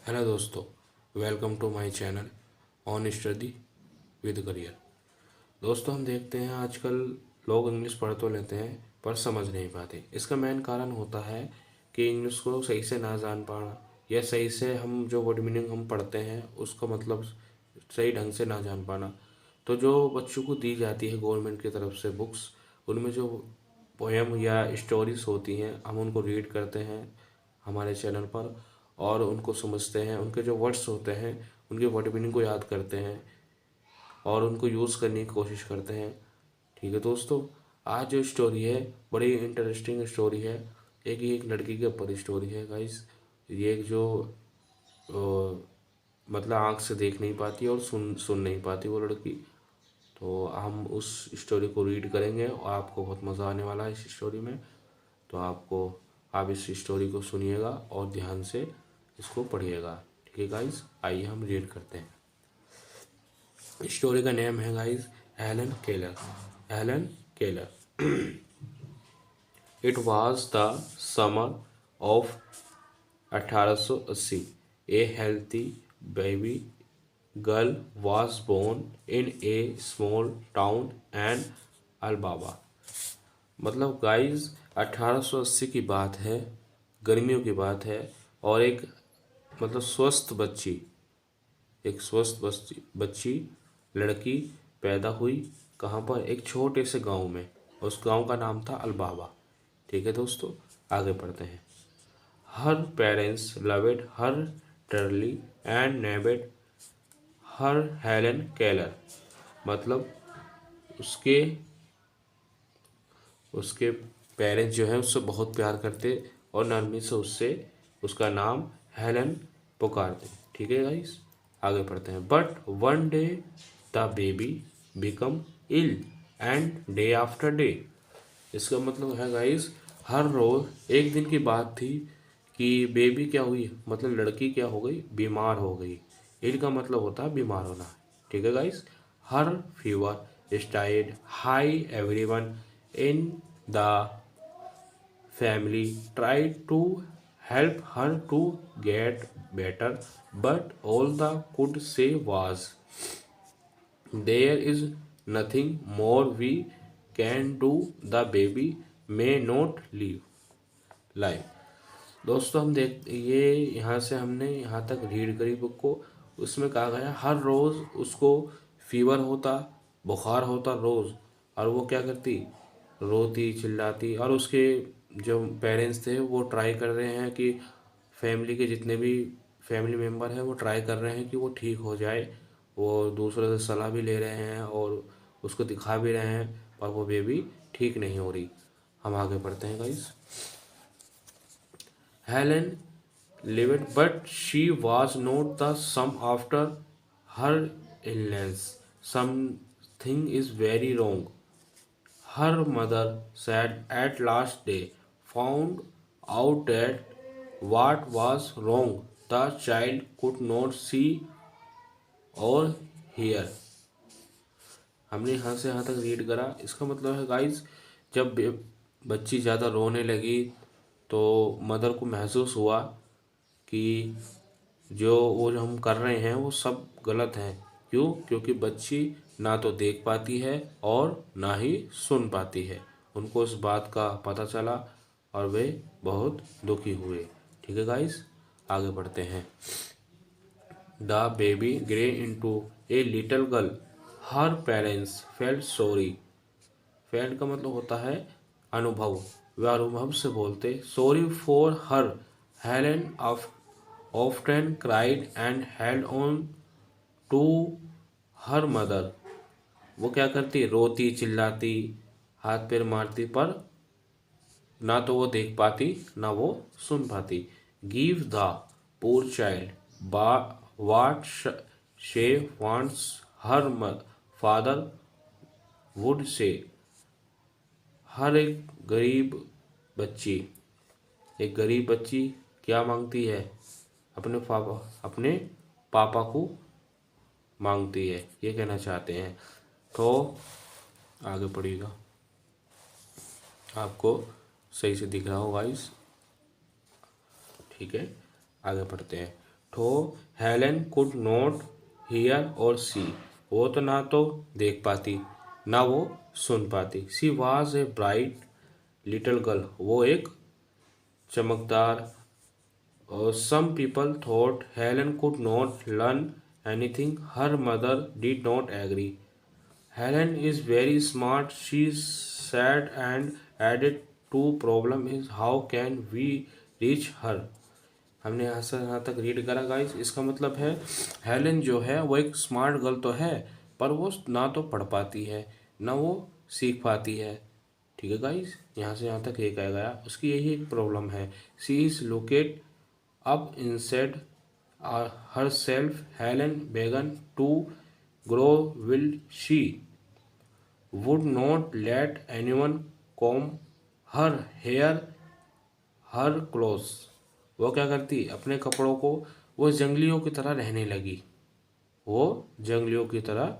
Hello दोस्तों, welcome to my channel on study with career. दोस्तों, हम देखते हैं आजकल लोग इंग्लिश पढ़ तो लेते हैं पर समझ नहीं पाते। इसका मेन कारण होता है कि इंग्लिश को सही से ना जान पाना, या सही से हम जो वर्ड मीनिंग हम पढ़ते हैं उसका मतलब सही ढंग से ना जान पाना। तो जो बच्चों को दी जाती है गवर्नमेंट की तरफ से बुक्स, उनमें जो पोएम या स्टोरीज होती हैं हम उनको रीड करते हैं हमारे चैनल पर, और उनको समझते हैं। उनके जो वर्ड्स होते हैं उनके वर्ड मीनिंग को याद करते हैं और उनको यूज़ करने की कोशिश करते हैं। ठीक है दोस्तों, आज जो स्टोरी है बड़ी इंटरेस्टिंग स्टोरी है। एक लड़की के ऊपर स्टोरी है गाइस। ये एक जो मतलब आँख से देख नहीं पाती और सुन सुन नहीं पाती वो लड़की। तो हम उस स्टोरी को रीड करेंगे और आपको बहुत मज़ा आने वाला है इस स्टोरी में। तो आप इस स्टोरी को सुनिएगा और ध्यान से इसको पढ़िएगा। ठीक है गाइस, आइए हम रीड करते हैं। स्टोरी का नेम है guys Helen Keller. Helen Keller. It was the summer of 1880। A healthy baby girl was born in a small town and अल्बाबा। मतलब गाइस 1880 की बात है, गर्मियों की बात है, और एक मतलब स्वस्थ बच्ची लड़की पैदा हुई। कहाँ पर? एक छोटे से गांव में। उस गांव का नाम था अल्बाबा। ठीक है दोस्तों, आगे पढ़ते हैं। Her parents loved her dearly and named her Helen Keller. मतलब उसके उसके पेरेंट्स जो है उससे बहुत प्यार करते और नरमी से उससे उसका नाम हेलन पुकारते। ठीक है गाइस, आगे पढ़ते हैं। But one day the baby become ill and day after day. इसका मतलब है गाइस, हर रोज एक दिन की बात थी कि बेबी क्या हुई, मतलब लड़की क्या हो गई, बीमार हो गई। इल का मतलब होता है बीमार होना। ठीक है guys. Her fever stayed high everyone in the family tried to help her to get better, but all the could say was, there is nothing more we can do, the baby may not live। दोस्तों, हम देख ये यहाँ से हमने यहाँ तक read करी बुक को। उसमें कहा गया हर रोज़ उसको फीवर होता, बुखार होता रोज़, और वो क्या करती, रोती चिल्लाती। और उसके जो पेरेंट्स थे वो ट्राई कर रहे हैं कि फैमिली के जितने भी फैमिली मेम्बर हैं वो ट्राई कर रहे हैं कि वो ठीक हो जाए। वो दूसरों से सलाह भी ले रहे हैं और उसको दिखा भी रहे हैं, पर वो बेबी ठीक नहीं हो रही। हम आगे पढ़ते हैं guys. Helen lived, but she was not the sum after her illness. Something is very wrong. Her mother said at last they found out that what was wrong. The child could not see or hear। हमने यहाँ से यहाँ तक read करा। इसका मतलब है guys, जब बच्ची ज़्यादा रोने लगी तो मदर को महसूस हुआ कि जो हम कर रहे हैं वो सब गलत है। क्यों? क्योंकि बच्ची ना तो देख पाती है और ना ही सुन पाती है। उनको इस बात का पता चला और वे बहुत दुखी हुए। ठीक है गाइस, आगे बढ़ते हैं। The baby grew into a little girl. Her parents felt sorry. Felt का मतलब होता है अनुभव। वे अनुभव से बोलते sorry for her. Helen often cried and held on to her mother. वो क्या करती, रोती चिल्लाती, हाथ पैर मारती, पर ना तो वो देख पाती ना वो सुन पाती। गिव द पोर चाइल्ड वाट शे wants her father would say. हर बच्ची एक गरीब बच्ची क्या मांगती है? अपने पापा को मांगती है, ये कहना चाहते हैं। तो आगे पढ़िएगा, आपको सही से दिख रहा होगा गाइस। ठीक है, आगे पढ़ते हैं। तो हेलेन कुड नॉट हियर और सी, वो तो ना तो देख पाती ना वो सुन पाती। She was a bright little girl, वो एक चमकदार। और some people thought Helen could not learn anything, her mother did not agree. Helen is very smart, she said and added to problem is how can we reach her। हमने यहाँ से यहाँ तक read करा गाइस। इसका मतलब है Helen जो है वो एक स्मार्ट गर्ल तो है, पर वो ना तो पढ़ पाती है ना वो सीख पाती है। ठीक है गाइस, यहाँ से यहाँ तक ये कहा गया, उसकी यही एक प्रॉब्लम है। She is locked up inside herself, Helen began to grow, will she would not let anyone comb her hair, her clothes। वो क्या करती, अपने कपड़ों को, वो जंगलियों की तरह रहने लगी। वो जंगलियों की तरह,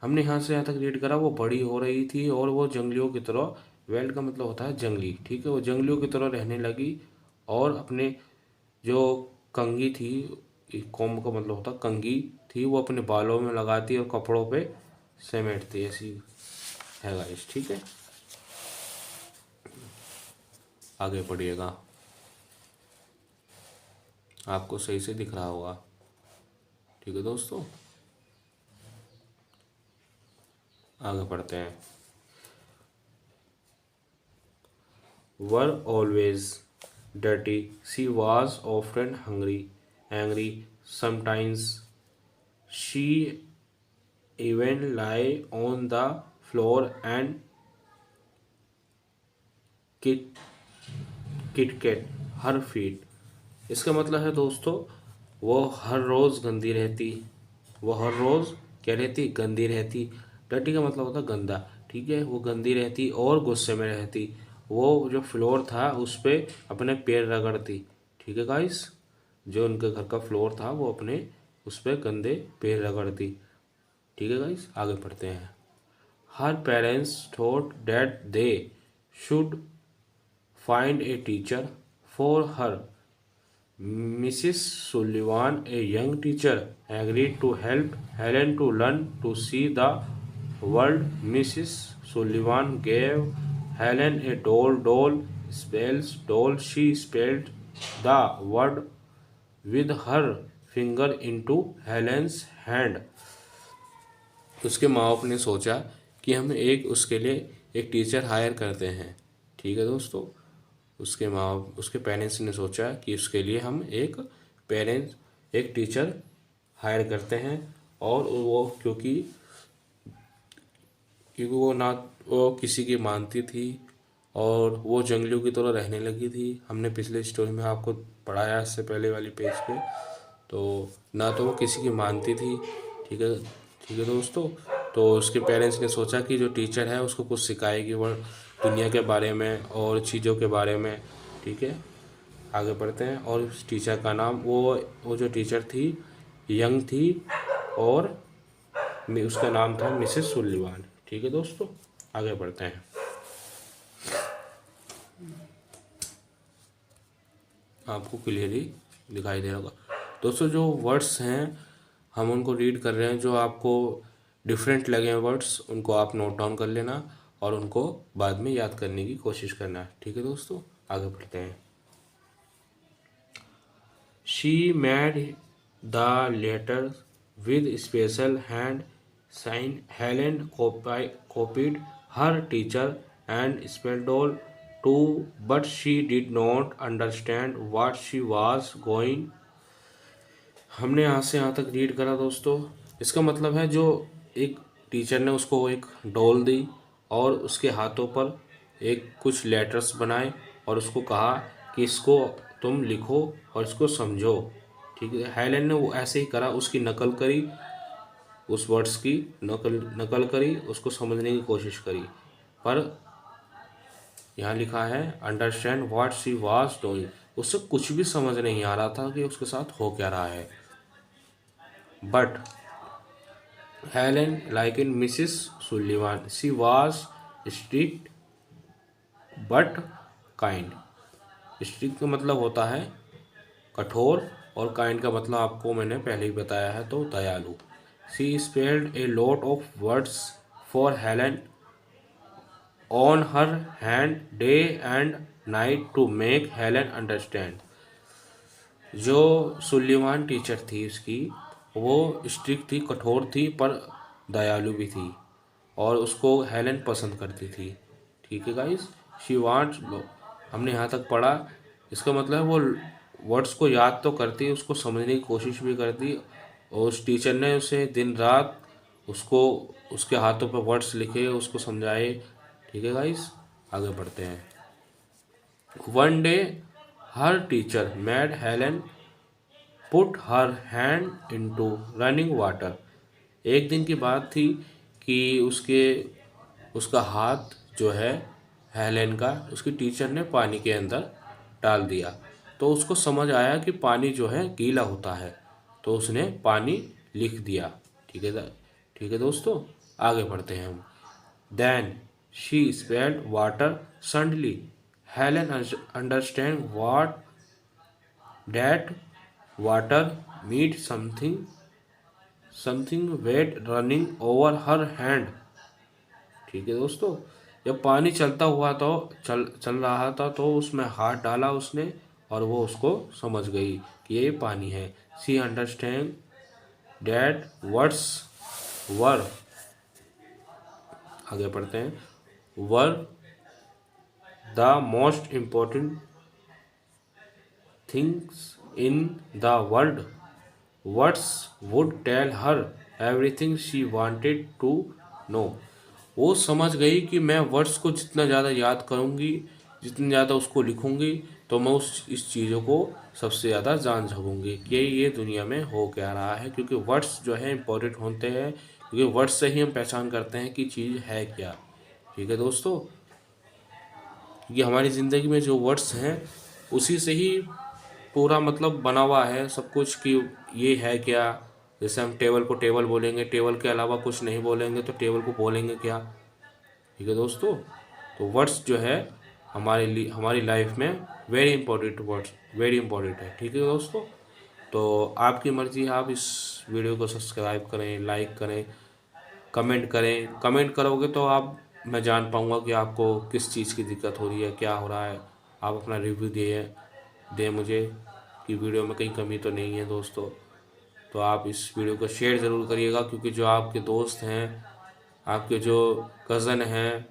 हमने यहाँ से यहाँ तक रीड करा, वो बड़ी हो रही थी और वो जंगलियों की तरह, वेल्ड का मतलब होता है जंगली, ठीक है, वो जंगलियों की तरह रहने लगी। और अपने जो कंघी थी, कॉम्ब का मतलब होता कंघी थी, वो अपने बालों में लगाती और कपड़ों पे समेटती, ऐसी है गाइस। ठीक है, आगे पढ़िएगा, आपको सही से दिख रहा होगा। ठीक है दोस्तों, आगे पढ़ते हैं। Were always dirty, she was often hungry angry, sometimes she even lay on the floor and kick kicked her feet. इसका मतलब है दोस्तों, वो हर रोज़ गंदी रहती, वो हर रोज़ क्या रहती, गंदी रहती। डर्टी का मतलब होता गंदा, ठीक है, वो गंदी रहती और गुस्से में रहती। वो जो फ्लोर था उस पर अपने पैर रगड़ती। ठीक है गाइस, जो उनके घर का फ्लोर था वो अपने उस पर गंदे पैर रगड़ती। ठीक है गाइस, आगे पढ़ते हैं। Her parents thought that they should find a teacher for her, Mrs. Sullivan, a young teacher, agreed to help Helen to learn to see the world. Mrs. Sullivan gave Helen a doll spells doll. She spelled the word with her finger into Helen's hand। उसके माँ बाप ने सोचा कि हम एक उसके लिए एक टीचर हायर करते हैं। ठीक है दोस्तों, उसके माँ उसके पेरेंट्स ने सोचा कि उसके लिए हम एक टीचर हायर करते हैं। और वो क्योंकि वो ना वो किसी की मानती थी और वो जंगलियों की तरह रहने लगी थी। हमने पिछले स्टोरी में आपको पढ़ाया इससे पहले वाली पेज पे, तो ना तो वो किसी की मानती थी। ठीक है, ठीक है दोस्तों, तो उसके पेरेंट्स ने सोचा कि जो टीचर है उसको कुछ सिखाएगी वो दुनिया के बारे में और चीज़ों के बारे में। ठीक है, आगे बढ़ते हैं। और उस टीचर का नाम, वो जो टीचर थी यंग थी और उसका नाम था मिसेस सुल्लिवान। ठीक है दोस्तों, आगे बढ़ते हैं। आपको क्लियरली दिखाई दे रहा होगा दोस्तों, जो वर्ड्स हैं हम उनको रीड कर रहे हैं, जो आपको डिफरेंट लगे वर्ड्स उनको आप नोट डाउन कर लेना और उनको बाद में याद करने की कोशिश करना। ठीक है दोस्तों, आगे बढ़ते हैं। She made the letter with special hand sign, Helen copied her teacher and spelled all too, but she did not understand what she was going। हमने यहाँ से यहाँ तक रीड करा दोस्तों। इसका मतलब है जो एक टीचर ने उसको एक डॉल दी और उसके हाथों पर एक कुछ लेटर्स बनाए और उसको कहा कि इसको तुम लिखो और इसको समझो। ठीक है, हेलेन ने वो ऐसे ही करा, उसकी नकल करी, उस वर्ड्स की नकल करी, उसको समझने की कोशिश करी। पर यहाँ लिखा है understand what she was doing, उससे कुछ भी समझ नहीं आ रहा था कि उसके साथ हो क्या रहा है। But Helen like in Mrs Sullivan, she was strict but kind. Strict का मतलब होता है कठोर और काइंड का मतलब आपको मैंने पहले ही बताया है, तो दयालु। She spelled a lot of words for Helen on her hand day and night to make Helen understand. जो सुल्लीवान टीचर थी उसकी, वो स्ट्रिक्ट थी, कठोर थी, पर दयालु भी थी, और उसको हेलन पसंद करती थी। ठीक है गाइस, शी वांट्स, हमने यहाँ तक पढ़ा। इसका मतलब है वो वर्ड्स को याद तो करती, उसको समझने की कोशिश भी करती, और उस टीचर ने उसे दिन रात उसको उसके हाथों पर वर्ड्स लिखे, उसको समझाए। ठीक है गाइस, आगे बढ़ते हैं। One day her teacher made Helen put her hand into running water. एक दिन की बात थी कि उसका हाथ जो है हेलेन का, उसकी टीचर ने पानी के अंदर डाल दिया। तो उसको समझ आया कि पानी जो है गीला होता है, तो उसने पानी लिख दिया। ठीक है ठीक है दोस्तों, आगे बढ़ते हैं हम। Then she spelled water suddenly Helen understand what that water meant something wet running over her hand. ठीक है दोस्तों, जब पानी चलता हुआ तो चल रहा था, तो उसमें हाथ डाला उसने, और वो उसको समझ गई कि ये पानी है। She understand that words were, आगे पढ़ते हैं, were the most important things in the world. Words would tell her everything she wanted to know. वो समझ गई कि मैं वर्ड्स को जितना ज़्यादा याद करूँगी, जितनी ज़्यादा उसको लिखूँगी, तो मैं इस चीज़ों को सबसे ज़्यादा जान सकूँगी कि ये दुनिया में हो क्या रहा है। क्योंकि वर्ड्स जो है इम्पोर्टेंट होते हैं, क्योंकि वर्ड्स से ही हम पहचान करते हैं कि चीज़ है क्या। ठीक है दोस्तों, क्योंकि हमारी ज़िंदगी में जो वर्ड्स हैं उसी से ही पूरा मतलब बना हुआ है सब कुछ, कि ये है क्या। जैसे हम टेबल को टेबल बोलेंगे, टेबल के अलावा कुछ नहीं बोलेंगे, तो टेबल को बोलेंगे क्या। ठीक है दोस्तों, तो वर्ड्स जो है हमारे लिए, हमारी लाइफ में very important, words very important है। ठीक है दोस्तों, तो आपकी मर्ज़ी है, आप इस वीडियो को सब्सक्राइब करें, लाइक करें, कमेंट करें। कमेंट करोगे तो आप, मैं जान पाऊँगा कि आपको किस चीज़ की दिक्कत हो रही है, क्या हो रहा है। आप अपना रिव्यू दें मुझे कि वीडियो में कहीं कमी तो नहीं है दोस्तों। तो आप इस वीडियो को शेयर ज़रूर करिएगा, क्योंकि जो आपके दोस्त हैं, आपके जो कज़न हैं,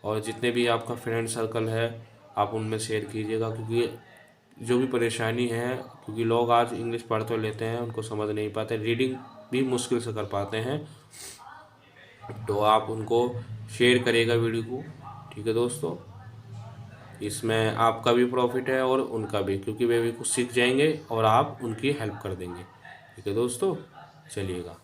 और जितने भी आपका फ्रेंड सर्कल है, आप उनमें शेयर कीजिएगा। क्योंकि जो भी परेशानी है, क्योंकि लोग आज इंग्लिश पढ़ तो लेते हैं, उनको समझ नहीं पाते, रीडिंग भी मुश्किल से कर पाते हैं, तो आप उनको शेयर करिएगा वीडियो को। ठीक है दोस्तों, इसमें आपका भी प्रॉफिट है और उनका भी, क्योंकि वे भी कुछ सीख जाएंगे और आप उनकी हेल्प कर देंगे। ठीक है दोस्तों, चलिएगा।